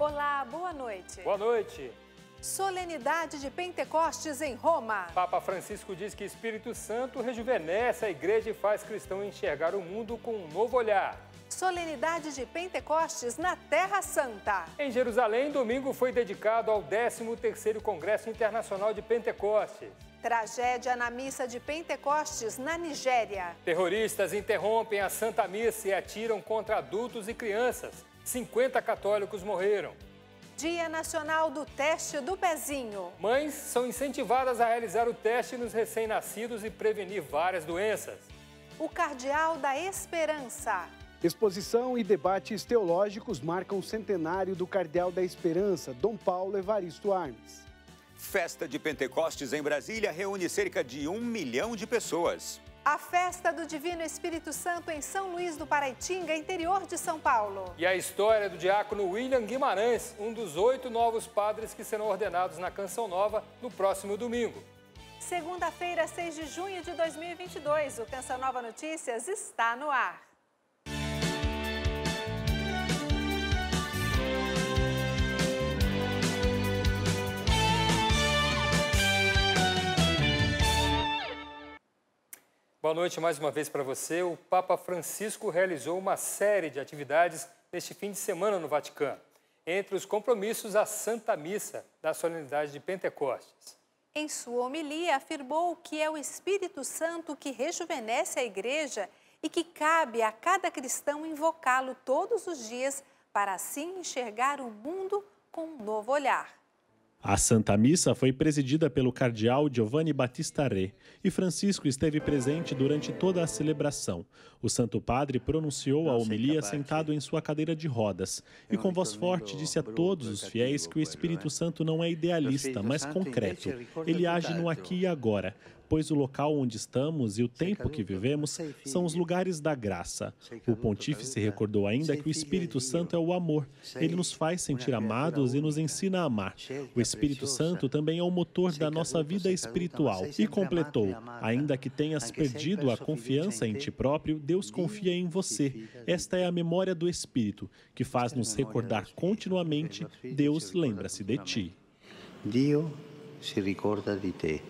Olá, boa noite. Boa noite. Solenidade de Pentecostes em Roma. Papa Francisco diz que Espírito Santo rejuvenesce a igreja e faz cristão enxergar o mundo com um novo olhar. Solenidade de Pentecostes na Terra Santa. Em Jerusalém, domingo foi dedicado ao 13º Congresso Internacional de Pentecostes. Tragédia na missa de Pentecostes na Nigéria. Terroristas interrompem a Santa Missa e atiram contra adultos e crianças. 50 católicos morreram. Dia Nacional do Teste do Pezinho. Mães são incentivadas a realizar o teste nos recém-nascidos e prevenir várias doenças. O Cardeal da Esperança. Exposição e debates teológicos marcam o centenário do Cardeal da Esperança, Dom Paulo Evaristo Arnes. Festa de Pentecostes em Brasília reúne cerca de 1 milhão de pessoas. A festa do Divino Espírito Santo em São Luís do Paraitinga, interior de São Paulo. E a história do diácono William Guimarães, um dos 8 novos padres que serão ordenados na Canção Nova no próximo domingo. Segunda-feira, 6 de junho de 2022, o Canção Nova Notícias está no ar. Boa noite mais uma vez para você. O Papa Francisco realizou uma série de atividades neste fim de semana no Vaticano. Entre os compromissos, a Santa Missa da Solenidade de Pentecostes. Em sua homilia, afirmou que é o Espírito Santo que rejuvenesce a Igreja e que cabe a cada cristão invocá-lo todos os dias para assim enxergar o mundo com um novo olhar. A Santa Missa foi presidida pelo cardeal Giovanni Battista Re e Francisco esteve presente durante toda a celebração. O Santo Padre pronunciou a homilia sentado em sua cadeira de rodas e com voz forte disse a todos os fiéis que o Espírito Santo não é idealista, mas concreto. Ele age no aqui e agora, pois o local onde estamos e o tempo que vivemos são os lugares da graça. O pontífice recordou ainda que o Espírito Santo é o amor. Ele nos faz sentir amados e nos ensina a amar. O Espírito Santo também é o motor da nossa vida espiritual. E completou, ainda que tenhas perdido a confiança em ti próprio, Deus confia em você. Esta é a memória do Espírito, que faz nos recordar continuamente, Deus lembra-se de ti. Dio se ricorda di te.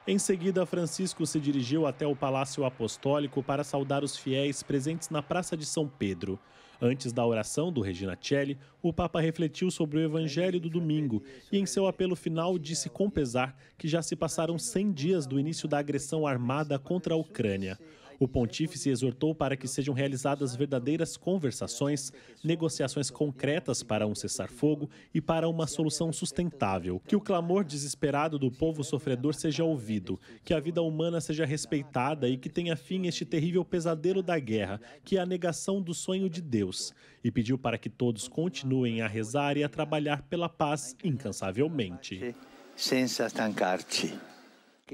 Em seguida, Francisco se dirigiu até o Palácio Apostólico para saudar os fiéis presentes na Praça de São Pedro. Antes da oração do Regina Coeli, o Papa refletiu sobre o Evangelho do domingo e, em seu apelo final, disse com pesar que já se passaram 100 dias do início da agressão armada contra a Ucrânia. O pontífice exortou para que sejam realizadas verdadeiras conversações, negociações concretas para um cessar-fogo e para uma solução sustentável, que o clamor desesperado do povo sofredor seja ouvido, que a vida humana seja respeitada e que tenha fim este terrível pesadelo da guerra, que é a negação do sonho de Deus, e pediu para que todos continuem a rezar e a trabalhar pela paz incansavelmente. Senza stancarci.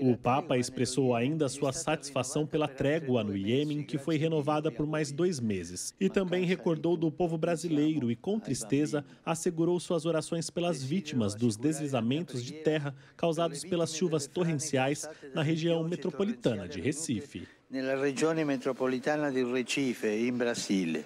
O Papa expressou ainda sua satisfação pela trégua no Iêmen, que foi renovada por mais 2 meses. E também recordou do povo brasileiro e, com tristeza, assegurou suas orações pelas vítimas dos deslizamentos de terra causados pelas chuvas torrenciais na região metropolitana de Recife. Na região metropolitana de Recife, em Brasília.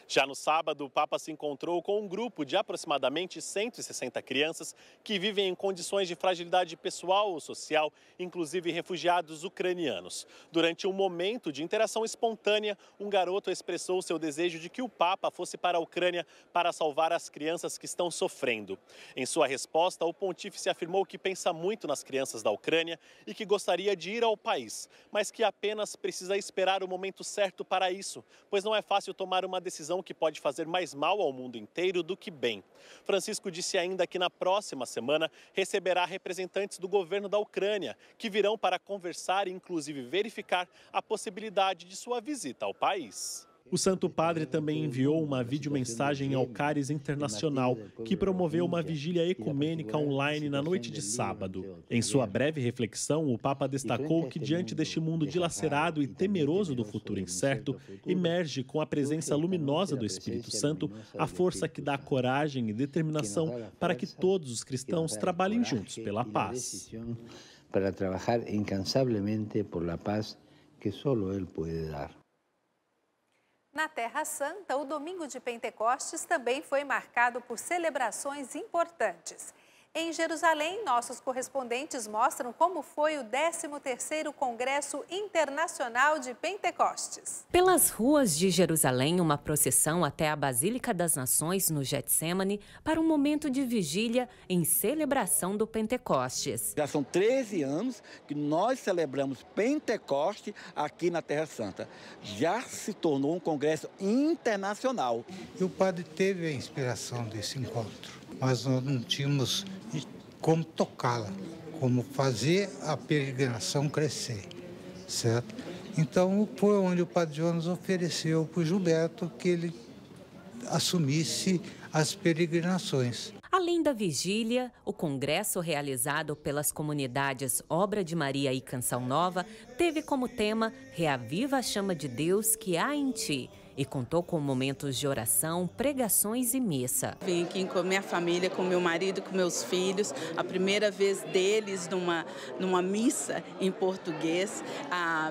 Já no sábado, o Papa se encontrou com um grupo de aproximadamente 160 crianças que vivem em condições de fragilidade pessoal ou social, inclusive refugiados ucranianos. Durante um momento de interação espontânea, um garoto expressou seu desejo de que o Papa fosse para a Ucrânia para salvar as crianças que estão sofrendo. Em sua resposta, o pontífice afirmou que pensa muito nas crianças da Ucrânia e que gostaria de ir ao país, mas que apenas precisa esperar o momento certo para isso, pois não é fácil tomar uma decisão que pode fazer mais mal ao mundo inteiro do que bem. Francisco disse ainda que na próxima semana receberá representantes do governo da Ucrânia, que virão para conversar e inclusive verificar a possibilidade de sua visita ao país. O Santo Padre também enviou uma videomensagem ao Caris Internacional, que promoveu uma vigília ecumênica online na noite de sábado. Em sua breve reflexão, o Papa destacou que, diante deste mundo dilacerado e temeroso do futuro incerto, emerge com a presença luminosa do Espírito Santo a força que dá coragem e determinação para que todos os cristãos trabalhem juntos pela paz. Para trabalhar incansavelmente por la paz que solo Ele pode dar. Na Terra Santa, o domingo de Pentecostes também foi marcado por celebrações importantes. Em Jerusalém, nossos correspondentes mostram como foi o 13º Congresso Internacional de Pentecostes. Pelas ruas de Jerusalém, uma procissão até a Basílica das Nações, no Getsemane, para um momento de vigília em celebração do Pentecostes. Já são 13 anos que nós celebramos Pentecoste aqui na Terra Santa. Já se tornou um congresso internacional. E o padre teve a inspiração desse encontro, mas nós não tínhamos como tocá-la, como fazer a peregrinação crescer, certo? Então, foi onde o padre Jonas ofereceu para o Gilberto que ele assumisse as peregrinações. Além da vigília, o congresso realizado pelas comunidades Obra de Maria e Canção Nova teve como tema Reaviva a Chama de Deus que há em ti. E contou com momentos de oração, pregações e missa. Vim aqui com a minha família, com meu marido, com meus filhos, a primeira vez deles numa missa em português.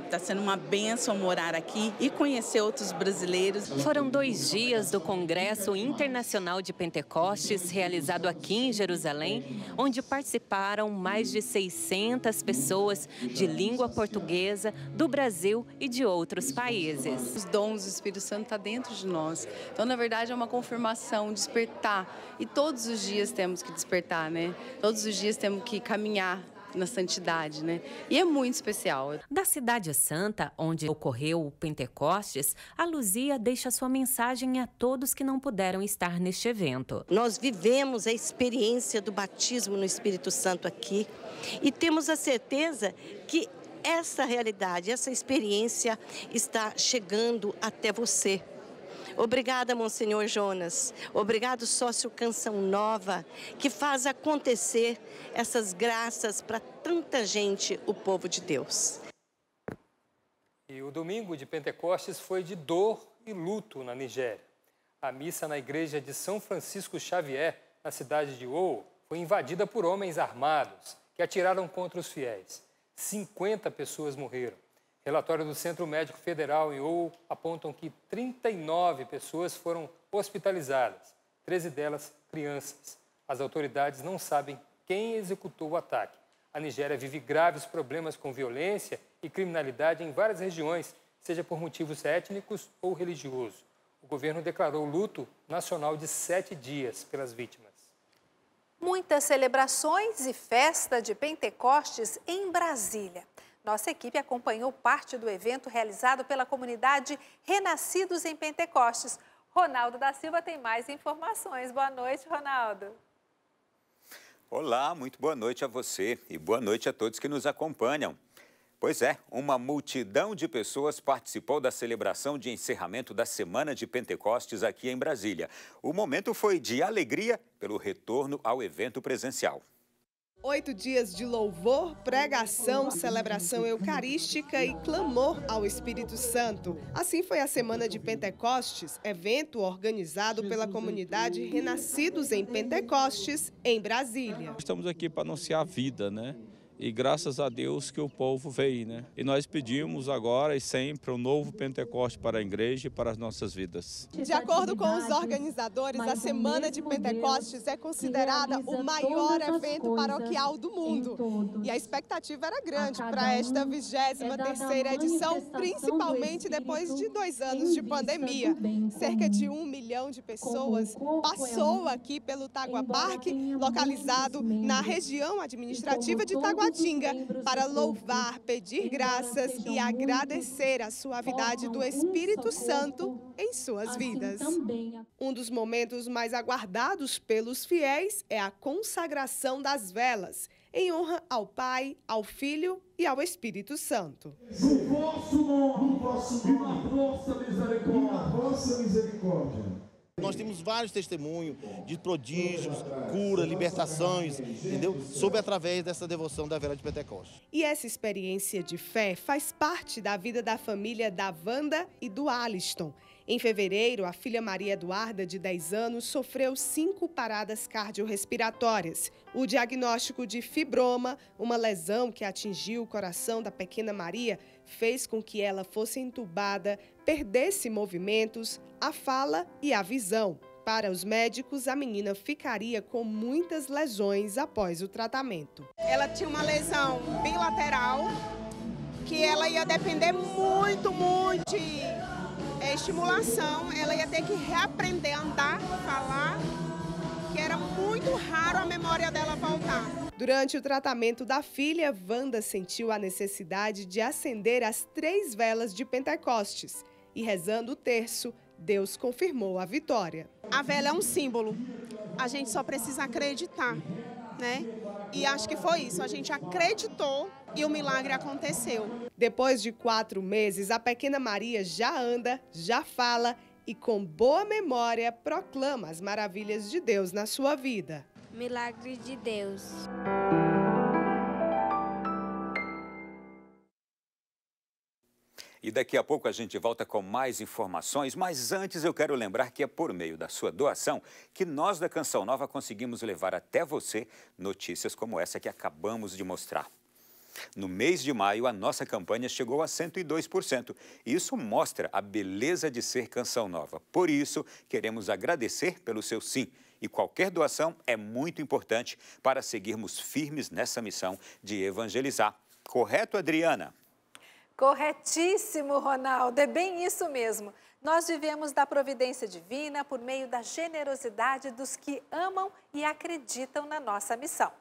Está sendo uma bênção morar aqui e conhecer outros brasileiros. Foram 2 dias do Congresso Internacional de Pentecostes, realizado aqui em Jerusalém, onde participaram mais de 600 pessoas de língua portuguesa do Brasil e de outros países. Os dons do Espírito Santo está dentro de nós. Então, na verdade, é uma confirmação, um despertar. E todos os dias temos que despertar, né? Todos os dias temos que caminhar na santidade, né? E é muito especial. Da Cidade Santa, onde ocorreu o Pentecostes, a Luzia deixa sua mensagem a todos que não puderam estar neste evento. Nós vivemos a experiência do batismo no Espírito Santo aqui e temos a certeza que essa realidade, essa experiência está chegando até você. Obrigada, Monsenhor Jonas. Obrigado, sócio Canção Nova, que faz acontecer essas graças para tanta gente, o povo de Deus. E o domingo de Pentecostes foi de dor e luto na Nigéria. A missa na igreja de São Francisco Xavier, na cidade de Owo, foi invadida por homens armados que atiraram contra os fiéis. 50 pessoas morreram. Relatório do Centro Médico Federal em Owo apontam que 39 pessoas foram hospitalizadas, 13 delas crianças. As autoridades não sabem quem executou o ataque. A Nigéria vive graves problemas com violência e criminalidade em várias regiões, seja por motivos étnicos ou religiosos. O governo declarou luto nacional de 7 dias pelas vítimas. Muitas celebrações e festa de Pentecostes em Brasília. Nossa equipe acompanhou parte do evento realizado pela comunidade Renascidos em Pentecostes. Ronaldo da Silva tem mais informações. Boa noite, Ronaldo. Olá, muito boa noite a você e boa noite a todos que nos acompanham. Pois é, uma multidão de pessoas participou da celebração de encerramento da Semana de Pentecostes aqui em Brasília. O momento foi de alegria pelo retorno ao evento presencial. 8 dias de louvor, pregação, celebração eucarística e clamor ao Espírito Santo. Assim foi a Semana de Pentecostes, evento organizado pela comunidade Renascidos em Pentecostes, em Brasília. Estamos aqui para anunciar a vida, né? E graças a Deus que o povo veio, né? E nós pedimos agora e sempre um novo Pentecoste para a igreja e para as nossas vidas. De acordo com os organizadores, a Semana de Pentecostes é considerada o maior evento paroquial do mundo. E a expectativa era grande para esta 23ª edição, principalmente depois de 2 anos de pandemia. Cerca de 1 milhão de pessoas passou aqui pelo Tagua Park, localizado na região administrativa de Taguatinga, para louvar, pedir graças e agradecer a suavidade do Espírito Santo em suas vidas. Um dos momentos mais aguardados pelos fiéis é a consagração das velas, em honra ao Pai, ao Filho e ao Espírito Santo. No vosso nome, na vossa misericórdia. Nós temos vários testemunhos de prodígios, cura, libertações, entendeu? Sob através dessa devoção da vela de Pentecostes. E essa experiência de fé faz parte da vida da família da Wanda e do Aliston. Em fevereiro, a filha Maria Eduarda, de 10 anos, sofreu 5 paradas cardiorrespiratórias. O diagnóstico de fibroma, uma lesão que atingiu o coração da pequena Maria, fez com que ela fosse entubada, perdesse movimentos, a fala e a visão. Para os médicos, a menina ficaria com muitas lesões após o tratamento. Ela tinha uma lesão bilateral, que ela ia depender muito de estimulação, ela ia ter que reaprender a andar, falar, que era muito raro a memória dela voltar. Durante o tratamento da filha, Wanda sentiu a necessidade de acender as 3 velas de Pentecostes e, rezando o terço, Deus confirmou a vitória. A vela é um símbolo, a gente só precisa acreditar, né? E acho que foi isso, a gente acreditou e o milagre aconteceu. Depois de 4 meses, a pequena Maria já anda, já fala e, com boa memória, proclama as maravilhas de Deus na sua vida. Milagre de Deus. E daqui a pouco a gente volta com mais informações, mas antes eu quero lembrar que é por meio da sua doação que nós da Canção Nova conseguimos levar até você notícias como essa que acabamos de mostrar. No mês de maio, a nossa campanha chegou a 102%. Isso mostra a beleza de ser Canção Nova. Por isso, queremos agradecer pelo seu sim. E qualquer doação é muito importante para seguirmos firmes nessa missão de evangelizar. Correto, Adriana? Corretíssimo, Ronaldo. É bem isso mesmo. Nós vivemos da providência divina por meio da generosidade dos que amam e acreditam na nossa missão.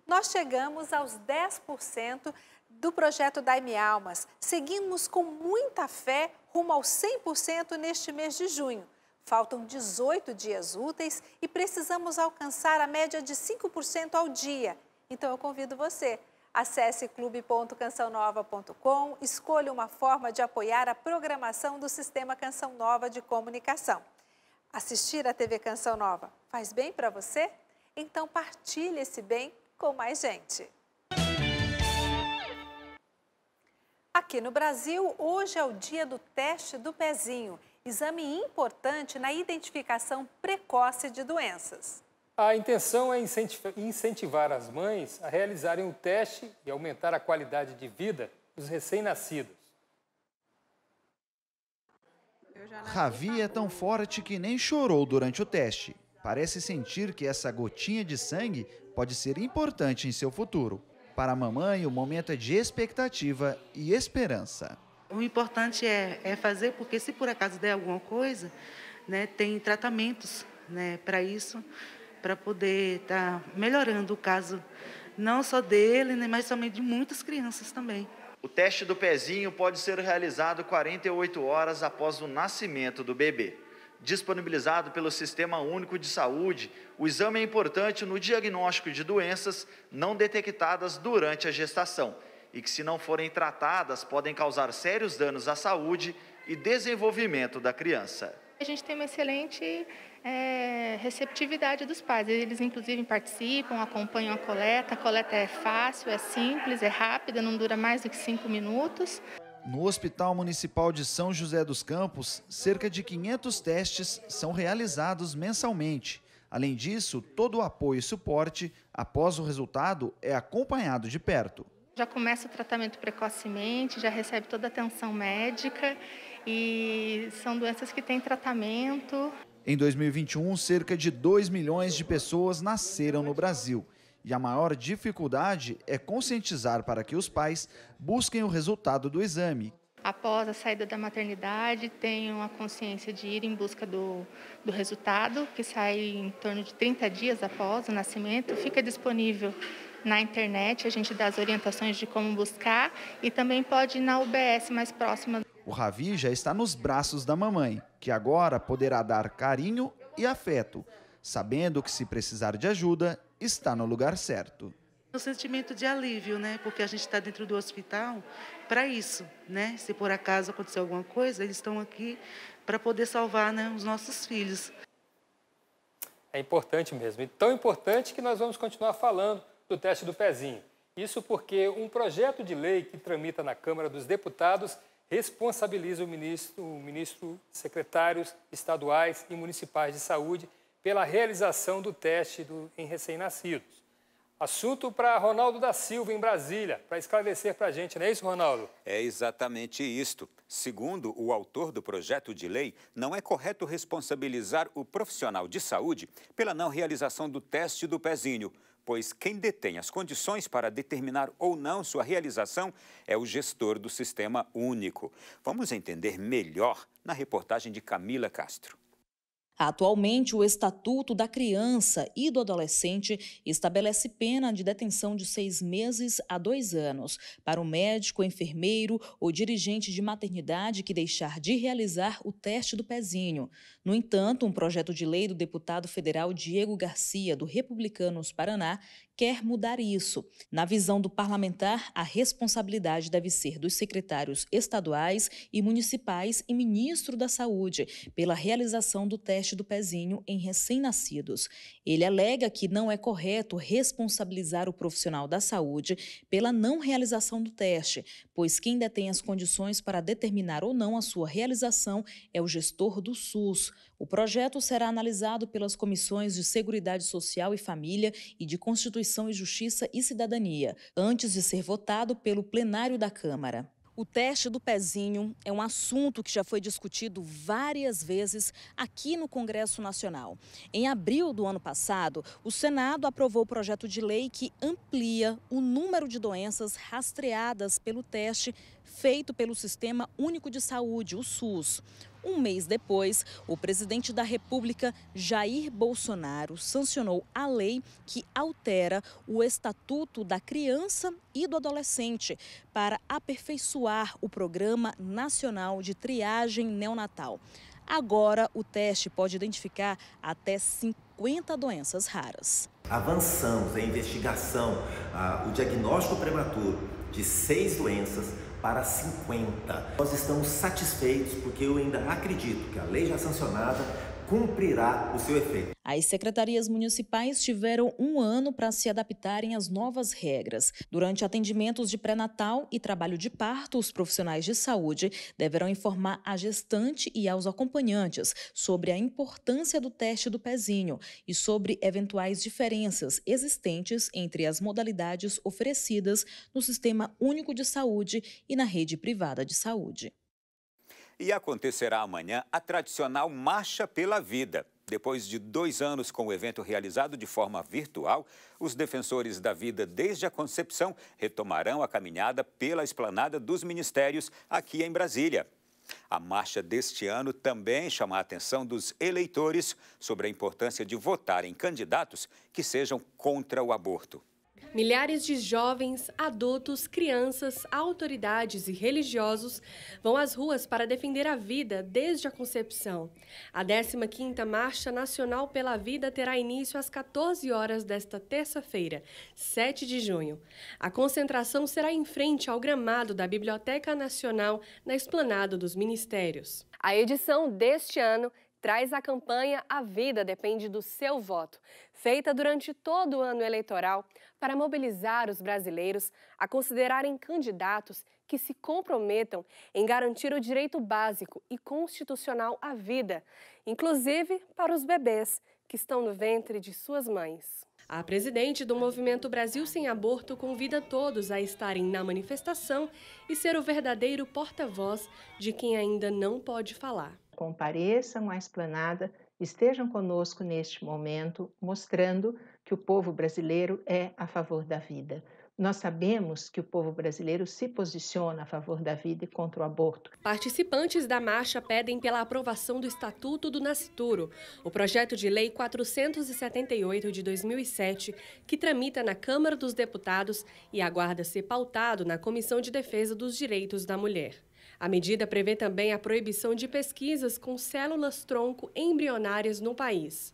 Nós chegamos aos 10% do projeto Dai-me Almas. Seguimos com muita fé rumo aos 100% neste mês de junho. Faltam 18 dias úteis e precisamos alcançar a média de 5% ao dia. Então eu convido você. Acesse clube.cançãonova.com, escolha uma forma de apoiar a programação do Sistema Canção Nova de Comunicação. Assistir à TV Canção Nova faz bem para você? Então partilhe esse bem com mais gente. Aqui no Brasil, hoje é o dia do teste do pezinho, exame importante na identificação precoce de doenças. A intenção é incentivar as mães a realizarem o teste e aumentar a qualidade de vida dos recém-nascidos. Ravi é tão forte que nem chorou durante o teste. Parece sentir que essa gotinha de sangue pode ser importante em seu futuro. Para a mamãe, o momento é de expectativa e esperança. O importante é fazer, porque se por acaso der alguma coisa, né, tem tratamentos, né, para isso, para poder estar melhorando o caso, não só dele, né, mas também de muitas crianças também. O teste do pezinho pode ser realizado 48 horas após o nascimento do bebê. Disponibilizado pelo Sistema Único de Saúde, o exame é importante no diagnóstico de doenças não detectadas durante a gestação e que, se não forem tratadas, podem causar sérios danos à saúde e desenvolvimento da criança. A gente tem uma excelente receptividade dos pais. Eles, inclusive, participam, acompanham a coleta. A coleta é fácil, é simples, é rápida, não dura mais do que 5 minutos. No Hospital Municipal de São José dos Campos, cerca de 500 testes são realizados mensalmente. Além disso, todo o apoio e suporte após o resultado é acompanhado de perto. Já começa o tratamento precocemente, já recebe toda a atenção médica e são doenças que têm tratamento. Em 2021, cerca de 2 milhões de pessoas nasceram no Brasil. E a maior dificuldade é conscientizar para que os pais busquem o resultado do exame. Após a saída da maternidade, tenham a consciência de ir em busca do resultado, que sai em torno de 30 dias após o nascimento. Fica disponível na internet, a gente dá as orientações de como buscar e também pode ir na UBS mais próxima. O Ravi já está nos braços da mamãe, que agora poderá dar carinho e afeto, sabendo que, se precisar de ajuda, está no lugar certo. O sentimento de alívio, né? Porque a gente está dentro do hospital para isso, né? Se por acaso acontecer alguma coisa, eles estão aqui para poder salvar, né, os nossos filhos. É importante mesmo, e tão importante que nós vamos continuar falando do teste do pezinho. Isso porque um projeto de lei que tramita na Câmara dos Deputados responsabiliza o ministro, secretários estaduais e municipais de saúde pela realização do teste em recém-nascidos. Assunto para Ronaldo da Silva, em Brasília, para esclarecer para a gente, não é isso, Ronaldo? É exatamente isto. Segundo o autor do projeto de lei, não é correto responsabilizar o profissional de saúde pela não realização do teste do pezinho, pois quem detém as condições para determinar ou não sua realização é o gestor do Sistema Único. Vamos entender melhor na reportagem de Camila Castro. Atualmente, o Estatuto da Criança e do Adolescente estabelece pena de detenção de 6 meses a 2 anos para o médico, enfermeiro ou dirigente de maternidade que deixar de realizar o teste do pezinho. No entanto, um projeto de lei do deputado federal Diego Garcia, do Republicanos Paraná, quer mudar isso. Na visão do parlamentar, a responsabilidade deve ser dos secretários estaduais e municipais e ministro da Saúde pela realização do teste do pezinho em recém-nascidos. Ele alega que não é correto responsabilizar o profissional da saúde pela não realização do teste, pois quem detém as condições para determinar ou não a sua realização é o gestor do SUS. O projeto será analisado pelas comissões de Seguridade Social e Família e de Constituição e Justiça e Cidadania, antes de ser votado pelo plenário da Câmara. O teste do pezinho é um assunto que já foi discutido várias vezes aqui no Congresso Nacional. Em abril do ano passado, o Senado aprovou o projeto de lei que amplia o número de doenças rastreadas pelo teste feito pelo Sistema Único de Saúde, o SUS. Um mês depois, o presidente da República, Jair Bolsonaro, sancionou a lei que altera o Estatuto da Criança e do Adolescente para aperfeiçoar o Programa Nacional de Triagem Neonatal. Agora, o teste pode identificar até 50 doenças raras. Avançamos a investigação, o diagnóstico prematuro de 6 doenças para 50. Nós estamos satisfeitos porque eu ainda acredito que a lei já sancionada cumprirá o seu efeito. As secretarias municipais tiveram 1 ano para se adaptarem às novas regras. Durante atendimentos de pré-natal e trabalho de parto, os profissionais de saúde deverão informar a gestante e aos acompanhantes sobre a importância do teste do pezinho e sobre eventuais diferenças existentes entre as modalidades oferecidas no Sistema Único de Saúde e na rede privada de saúde. E acontecerá amanhã a tradicional Marcha pela Vida. Depois de 2 anos com o evento realizado de forma virtual, os defensores da vida desde a concepção retomarão a caminhada pela esplanada dos ministérios aqui em Brasília. A marcha deste ano também chama a atenção dos eleitores sobre a importância de votar em candidatos que sejam contra o aborto. Milhares de jovens, adultos, crianças, autoridades e religiosos vão às ruas para defender a vida desde a concepção. A 15ª Marcha Nacional pela Vida terá início às 14 horas desta terça-feira, 7 de junho. A concentração será em frente ao gramado da Biblioteca Nacional, na Esplanada dos Ministérios. A edição deste ano traz a campanha A Vida Depende do Seu Voto, feita durante todo o ano eleitoral para mobilizar os brasileiros a considerarem candidatos que se comprometam em garantir o direito básico e constitucional à vida, inclusive para os bebês que estão no ventre de suas mães. A presidente do Movimento Brasil Sem Aborto convida todos a estarem na manifestação e ser o verdadeiro porta-voz de quem ainda não pode falar. Compareçam à esplanada, estejam conosco neste momento, mostrando que o povo brasileiro é a favor da vida. Nós sabemos que o povo brasileiro se posiciona a favor da vida e contra o aborto. Participantes da marcha pedem pela aprovação do Estatuto do Nascituro, o projeto de lei 478 de 2007, que tramita na Câmara dos Deputados e aguarda ser pautado na Comissão de Defesa dos Direitos da Mulher. A medida prevê também a proibição de pesquisas com células-tronco embrionárias no país.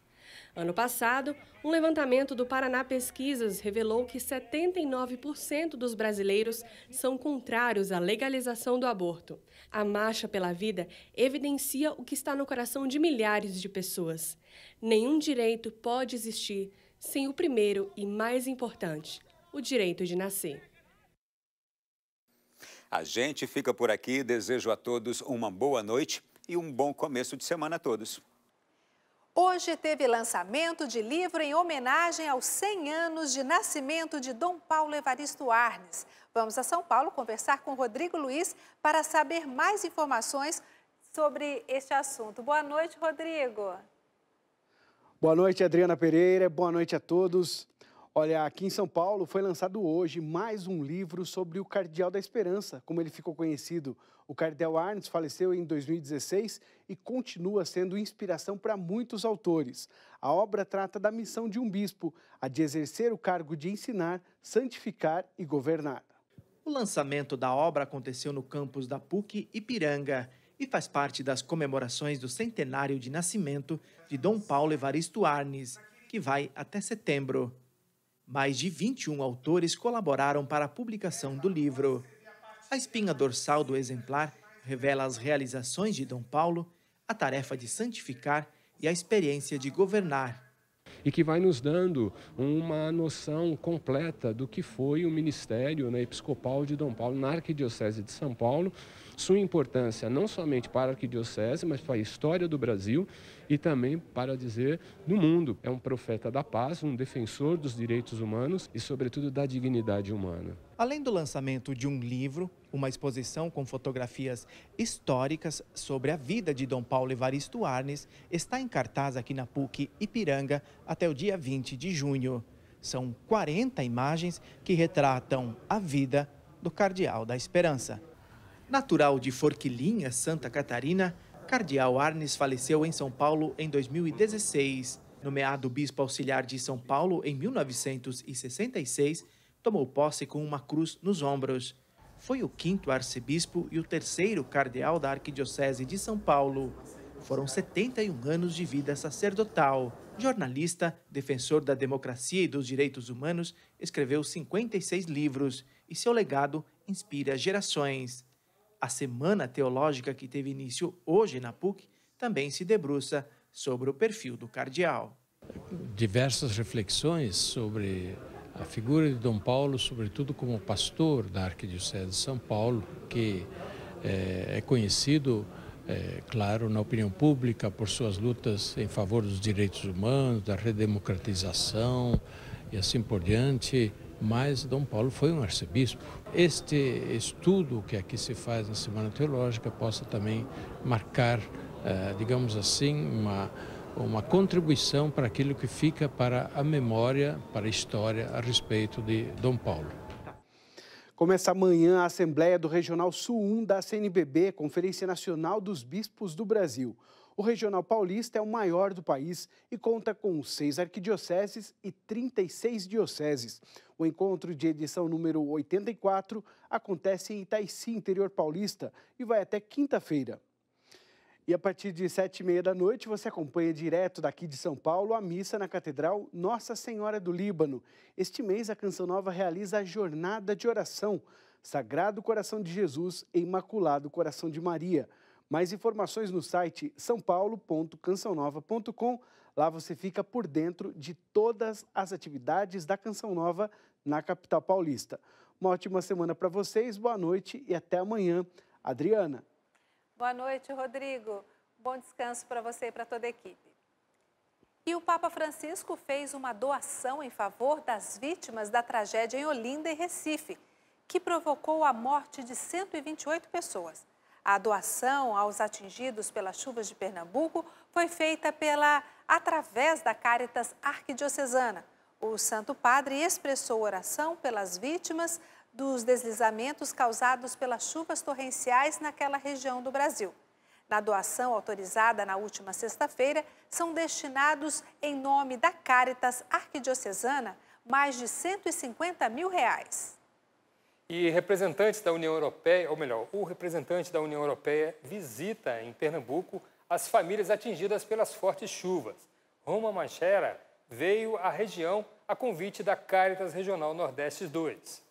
Ano passado, um levantamento do Paraná Pesquisas revelou que 79% dos brasileiros são contrários à legalização do aborto. A Marcha pela Vida evidencia o que está no coração de milhares de pessoas. Nenhum direito pode existir sem o primeiro e mais importante, o direito de nascer. A gente fica por aqui. Desejo a todos uma boa noite e um bom começo de semana a todos. Hoje teve lançamento de livro em homenagem aos 100 anos de nascimento de Dom Paulo Evaristo Arnes. Vamos a São Paulo conversar com Rodrigo Luiz para saber mais informações sobre este assunto. Boa noite, Rodrigo. Boa noite, Adriana Pereira. Boa noite a todos. Olha, aqui em São Paulo foi lançado hoje mais um livro sobre o Cardeal da Esperança, como ele ficou conhecido. O Cardeal Arnes faleceu em 2016 e continua sendo inspiração para muitos autores. A obra trata da missão de um bispo, a de exercer o cargo de ensinar, santificar e governar. O lançamento da obra aconteceu no campus da PUC Ipiranga e faz parte das comemorações do centenário de nascimento de Dom Paulo Evaristo Arnes, que vai até setembro. Mais de 21 autores colaboraram para a publicação do livro. A espinha dorsal do exemplar revela as realizações de Dom Paulo, a tarefa de santificar e a experiência de governar. E que vai nos dando uma noção completa do que foi o ministério episcopal de Dom Paulo na Arquidiocese de São Paulo, sua importância não somente para a Arquidiocese, mas para a história do Brasil e também para dizer do mundo. É um profeta da paz, um defensor dos direitos humanos e, sobretudo, da dignidade humana. Além do lançamento de um livro, uma exposição com fotografias históricas sobre a vida de Dom Paulo Evaristo Arnes está em cartaz aqui na PUC Ipiranga até o dia 20 de junho. São 40 imagens que retratam a vida do Cardeal da Esperança. Natural de Forquilinha, Santa Catarina, Cardeal Arnes faleceu em São Paulo em 2016. Nomeado bispo auxiliar de São Paulo em 1966, tomou posse com uma cruz nos ombros. Foi o 5º arcebispo e o 3º cardeal da Arquidiocese de São Paulo. Foram 71 anos de vida sacerdotal. Jornalista, defensor da democracia e dos direitos humanos, escreveu 56 livros e seu legado inspira gerações. A Semana Teológica, que teve início hoje na PUC, também se debruça sobre o perfil do cardeal. Diversas reflexões sobre a figura de Dom Paulo, sobretudo como pastor da Arquidiocese de São Paulo, que é conhecido, claro, na opinião pública por suas lutas em favor dos direitos humanos, da redemocratização e assim por diante, mas Dom Paulo foi um arcebispo. Este estudo que aqui se faz na Semana Teológica possa também marcar, digamos assim, uma contribuição para aquilo que fica para a memória, para a história a respeito de Dom Paulo. Começa amanhã a Assembleia do Regional Sul 1 da CNBB, Conferência Nacional dos Bispos do Brasil. O Regional Paulista é o maior do país e conta com 6 arquidioceses e 36 dioceses. O encontro de edição número 84 acontece em Itaici, interior paulista, e vai até quinta-feira. E a partir de 7h30 da noite, você acompanha direto daqui de São Paulo a missa na Catedral Nossa Senhora do Líbano. Este mês, a Canção Nova realiza a Jornada de Oração, Sagrado Coração de Jesus e Imaculado Coração de Maria. Mais informações no site saopaulo.cançãonova.com. Lá você fica por dentro de todas as atividades da Canção Nova na capital paulista. Uma ótima semana para vocês, boa noite e até amanhã. Adriana. Boa noite, Rodrigo. Bom descanso para você e para toda a equipe. E o Papa Francisco fez uma doação em favor das vítimas da tragédia em Olinda e Recife, que provocou a morte de 128 pessoas. A doação aos atingidos pelas chuvas de Pernambuco foi feita através da Caritas Arquidiocesana. O Santo Padre expressou oração pelas vítimas dos deslizamentos causados pelas chuvas torrenciais naquela região do Brasil. Na doação autorizada na última sexta-feira, são destinados, em nome da Caritas Arquidiocesana, mais de R$150 mil. E representantes da União Europeia, ou melhor, o representante da União Europeia visita em Pernambuco as famílias atingidas pelas fortes chuvas. Roma Manchera veio à região a convite da Caritas Regional Nordeste 2.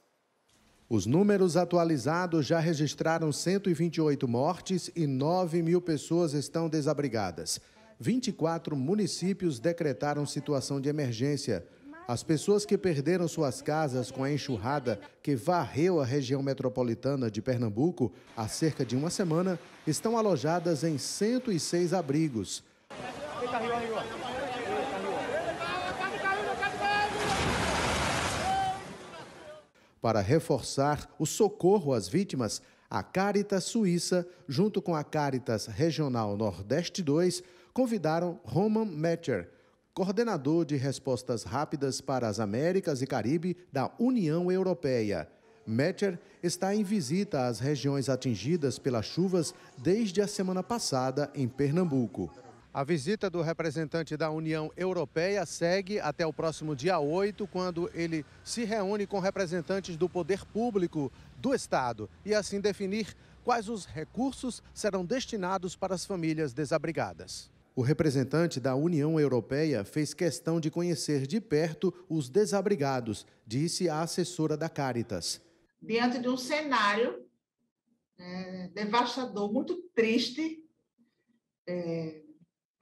Os números atualizados já registraram 128 mortes e 9 mil pessoas estão desabrigadas. 24 municípios decretaram situação de emergência. As pessoas que perderam suas casas com a enxurrada que varreu a região metropolitana de Pernambuco há cerca de uma semana estão alojadas em 106 abrigos. Para reforçar o socorro às vítimas, a Caritas Suíça, junto com a Caritas Regional Nordeste 2, convidaram Roman Metcher, coordenador de respostas rápidas para as Américas e Caribe da União Europeia. Metcher está em visita às regiões atingidas pelas chuvas desde a semana passada em Pernambuco. A visita do representante da União Europeia segue até o próximo dia 8, quando ele se reúne com representantes do poder público do Estado e assim definir quais os recursos serão destinados para as famílias desabrigadas. O representante da União Europeia fez questão de conhecer de perto os desabrigados, disse a assessora da Caritas. Diante de um cenário devastador, muito triste,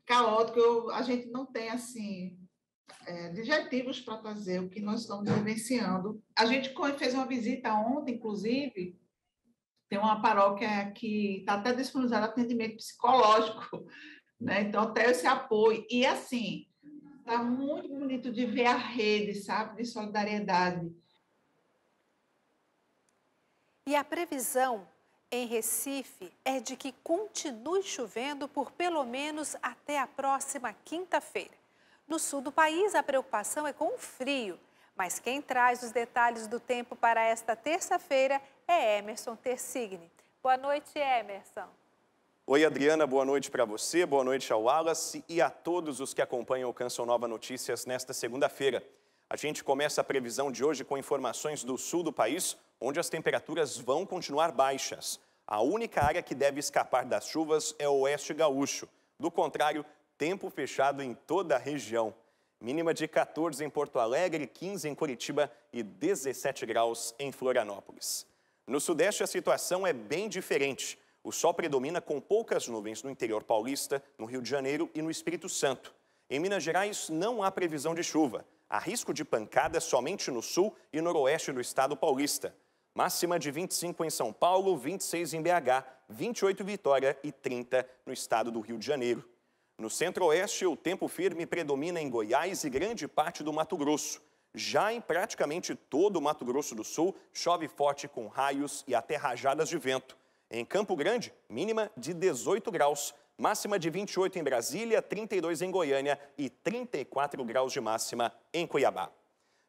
caótico, a gente não tem assim adjetivos para trazer o que nós estamos vivenciando. A gente fez uma visita ontem, inclusive, tem uma paróquia que está até disponibilizando atendimento psicológico, né? Então, até esse apoio. E, assim, está muito bonito de ver a rede, sabe, de solidariedade. E a previsão em Recife é de que continue chovendo por pelo menos até a próxima quinta-feira. No sul do país, a preocupação é com o frio, mas quem traz os detalhes do tempo para esta terça-feira é Emerson Tersigni. Boa noite, Emerson. Oi, Adriana, boa noite para você, boa noite ao Wallace e a todos os que acompanham o Canção Nova Notícias nesta segunda-feira. A gente começa a previsão de hoje com informações do sul do país, onde as temperaturas vão continuar baixas. A única área que deve escapar das chuvas é o oeste gaúcho. Do contrário, tempo fechado em toda a região. Mínima de 14 em Porto Alegre, 15 em Curitiba e 17 graus em Florianópolis. No sudeste, a situação é bem diferente. O sol predomina com poucas nuvens no interior paulista, no Rio de Janeiro e no Espírito Santo. Em Minas Gerais, não há previsão de chuva. Há risco de pancadas somente no sul e noroeste do estado paulista. Máxima de 25 em São Paulo, 26 em BH, 28 em Vitória e 30 no estado do Rio de Janeiro. No centro-oeste, o tempo firme predomina em Goiás e grande parte do Mato Grosso. Já em praticamente todo o Mato Grosso do Sul, chove forte com raios e até rajadas de vento. Em Campo Grande, mínima de 18 graus, máxima de 28 em Brasília, 32 em Goiânia e 34 graus de máxima em Cuiabá.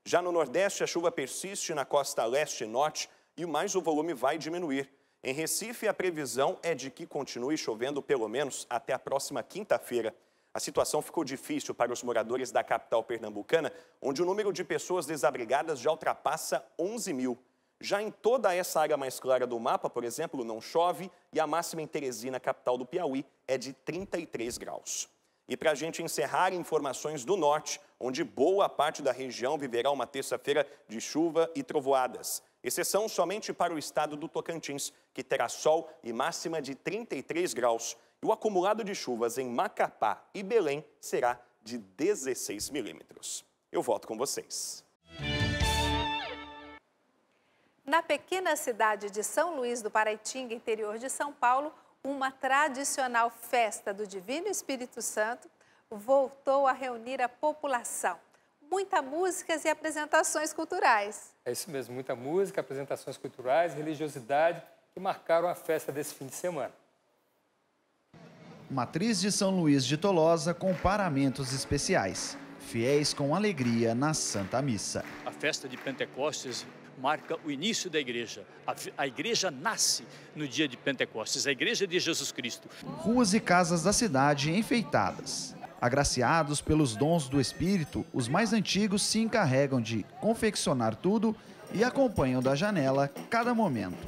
Já no Nordeste, a chuva persiste na costa leste e norte e mais o volume vai diminuir. Em Recife, a previsão é de que continue chovendo pelo menos até a próxima quinta-feira. A situação ficou difícil para os moradores da capital pernambucana, onde o número de pessoas desabrigadas já ultrapassa 11 mil. Já em toda essa área mais clara do mapa, por exemplo, não chove e a máxima em Teresina, capital do Piauí, é de 33 graus. E para a gente encerrar, informações do norte, onde boa parte da região viverá uma terça-feira de chuva e trovoadas. Exceção somente para o estado do Tocantins, que terá sol e máxima de 33 graus. E o acumulado de chuvas em Macapá e Belém será de 16 milímetros. Eu volto com vocês. Na pequena cidade de São Luís do Paraitinga, interior de São Paulo, uma tradicional festa do Divino Espírito Santo voltou a reunir a população. Muitas músicas e apresentações culturais. É isso mesmo, muita música, apresentações culturais, religiosidade que marcaram a festa desse fim de semana. Matriz de São Luís de Tolosa com paramentos especiais. Fiéis com alegria na Santa Missa. A festa de Pentecostes marca o início da igreja. A igreja nasce no dia de Pentecostes, a igreja de Jesus Cristo. Ruas e casas da cidade enfeitadas. Agraciados pelos dons do Espírito, os mais antigos se encarregam de confeccionar tudo e acompanham da janela cada momento.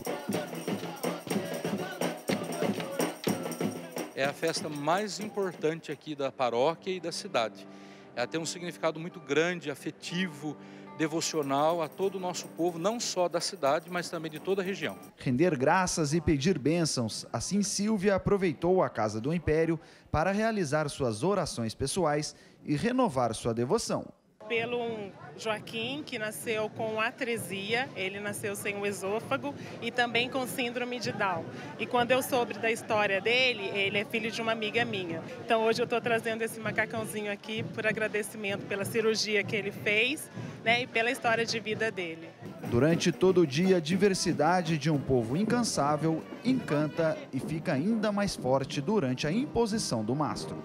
É a festa mais importante aqui da paróquia e da cidade. Ela tem um significado muito grande, afetivo, devocional a todo o nosso povo, não só da cidade, mas também de toda a região. Render graças e pedir bênçãos, assim Silvia aproveitou a Casa do Império para realizar suas orações pessoais e renovar sua devoção. pelo Joaquim, que nasceu com atresia, ele nasceu sem o esôfago e também com síndrome de Down. E quando eu soube da história dele, ele é filho de uma amiga minha. Então hoje eu estou trazendo esse macacãozinho aqui por agradecimento pela cirurgia que ele fez, né, e pela história de vida dele. Durante todo o dia, a diversidade de um povo incansável encanta e fica ainda mais forte durante a imposição do mastro.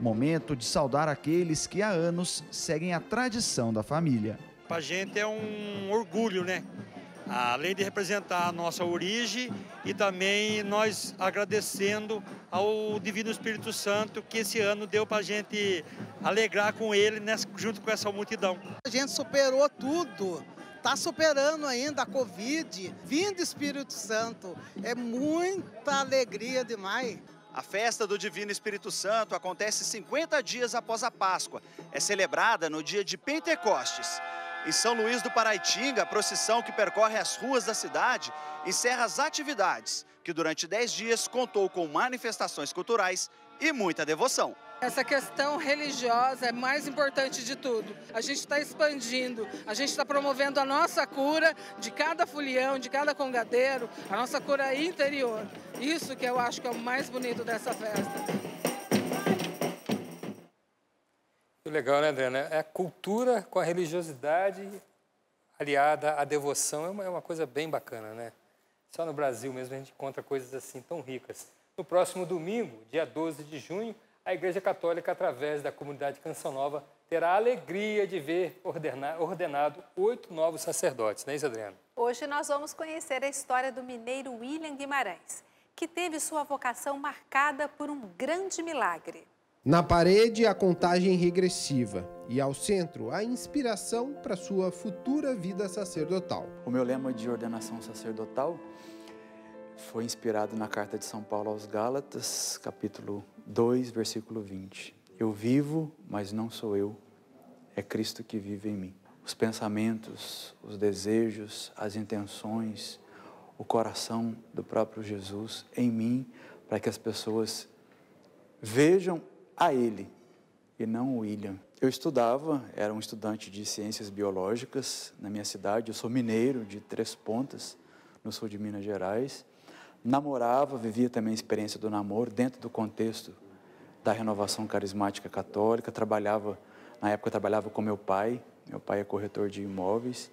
Momento de saudar aqueles que há anos seguem a tradição da família. Para a gente é um orgulho, né? Além de representar a nossa origem e também nós agradecendo ao Divino Espírito Santo que esse ano deu para a gente alegrar com ele junto com essa multidão. A gente superou tudo, está superando ainda a Covid, vindo Espírito Santo, é muita alegria demais. A festa do Divino Espírito Santo acontece 50 dias após a Páscoa. É celebrada no dia de Pentecostes. Em São Luís do Paraitinga, a procissão que percorre as ruas da cidade encerra as atividades, que durante 10 dias contou com manifestações culturais e muita devoção. Essa questão religiosa é mais importante de tudo. A gente está expandindo, a gente está promovendo a nossa cura de cada folião, de cada congadeiro, a nossa cura interior. Isso que eu acho que é o mais bonito dessa festa. Que legal, né, Adriana? É a cultura com a religiosidade aliada à devoção é uma coisa bem bacana, né? Só no Brasil mesmo a gente encontra coisas assim tão ricas. No próximo domingo, dia 12 de junho, a Igreja Católica, através da comunidade Canção Nova, terá a alegria de ver ordenado 8 novos sacerdotes, não é isso, Adriana? Hoje nós vamos conhecer a história do mineiro William Guimarães, que teve sua vocação marcada por um grande milagre. Na parede, a contagem regressiva e ao centro, a inspiração para sua futura vida sacerdotal. O meu lema de ordenação sacerdotal foi inspirado na carta de São Paulo aos Gálatas, capítulo 2, versículo 20. Eu vivo, mas não sou eu, é Cristo que vive em mim. Os pensamentos, os desejos, as intenções, o coração do próprio Jesus em mim, para que as pessoas vejam a Ele e não o William. Eu estudava, era um estudante de ciências biológicas na minha cidade, eu sou mineiro de Três Pontas, no sul de Minas Gerais. Namorava, vivia também a experiência do namoro dentro do contexto da renovação carismática católica. Na época trabalhava com meu pai é corretor de imóveis.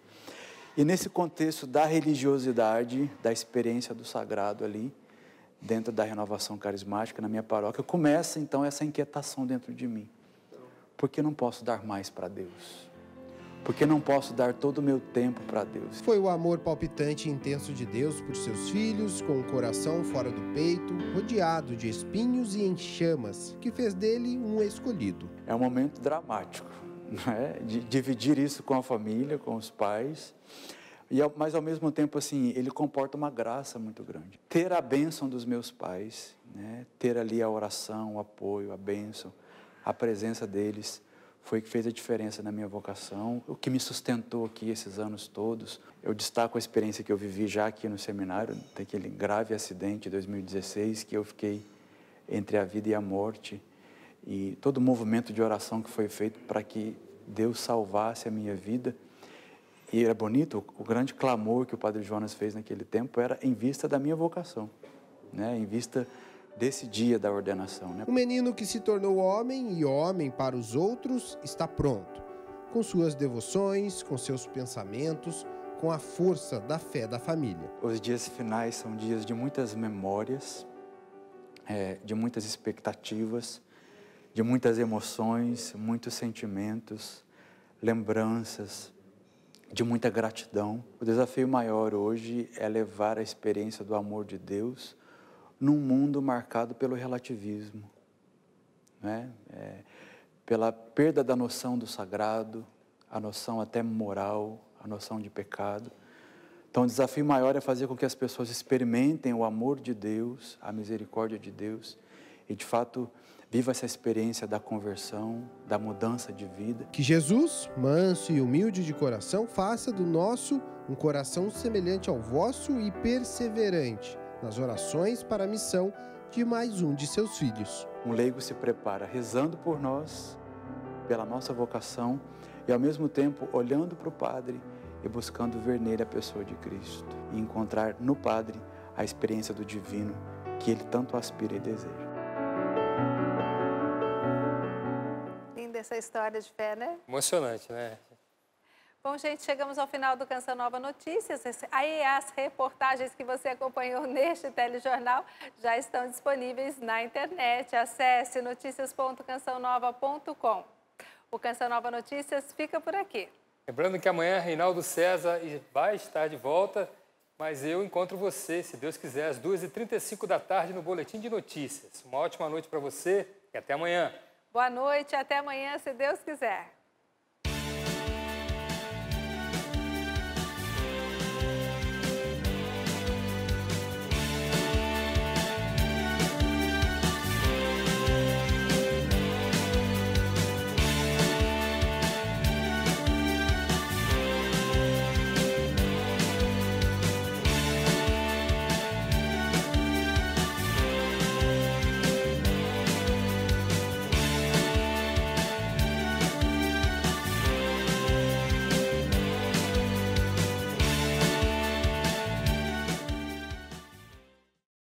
E nesse contexto da religiosidade, da experiência do sagrado ali, dentro da renovação carismática, na minha paróquia, começa então essa inquietação dentro de mim. Por que não posso dar mais para Deus? Por que não posso dar todo o meu tempo para Deus? Foi o amor palpitante e intenso de Deus por seus filhos, com o coração fora do peito, rodeado de espinhos e em chamas, que fez dele um escolhido. É um momento dramático, né? De dividir isso com a família, com os pais, mas ao mesmo tempo assim, ele comporta uma graça muito grande. Ter a bênção dos meus pais, né? Ter ali a oração, o apoio, a bênção, a presença deles, foi o que fez a diferença na minha vocação, o que me sustentou aqui esses anos todos. Eu destaco a experiência que eu vivi já aqui no seminário, daquele grave acidente de 2016, que eu fiquei entre a vida e a morte, e todo o movimento de oração que foi feito para que Deus salvasse a minha vida. E era bonito, o grande clamor que o Padre Jonas fez naquele tempo era em vista da minha vocação, né? Em vista desse dia da ordenação, né? O menino que se tornou homem e homem para os outros está pronto, com suas devoções, com seus pensamentos, com a força da fé da família. Os dias finais são dias de muitas memórias, de muitas expectativas, de muitas emoções, muitos sentimentos, lembranças, de muita gratidão. O desafio maior hoje é levar a experiência do amor de Deus num mundo marcado pelo relativismo, né? Pela perda da noção do sagrado, a noção até moral, a noção de pecado. Então, o desafio maior é fazer com que as pessoas experimentem o amor de Deus, a misericórdia de Deus e, de fato, viva essa experiência da conversão, da mudança de vida. Que Jesus, manso e humilde de coração, faça do nosso um coração semelhante ao vosso e perseverante nas orações para a missão de mais um de seus filhos. Um leigo se prepara rezando por nós pela nossa vocação e, ao mesmo tempo, olhando para o Padre e buscando ver nele a pessoa de Cristo e encontrar no Padre a experiência do divino que ele tanto aspira e deseja. Linda essa história de fé, né? Emocionante, né? Bom, gente, chegamos ao final do Canção Nova Notícias. Aí as reportagens que você acompanhou neste telejornal já estão disponíveis na internet. Acesse noticias.cançãonova.com. O Canção Nova Notícias fica por aqui. Lembrando que amanhã Reinaldo César vai estar de volta, mas eu encontro você, se Deus quiser, às 2h35 da tarde no Boletim de Notícias. Uma ótima noite para você e até amanhã. Boa noite, até amanhã, se Deus quiser.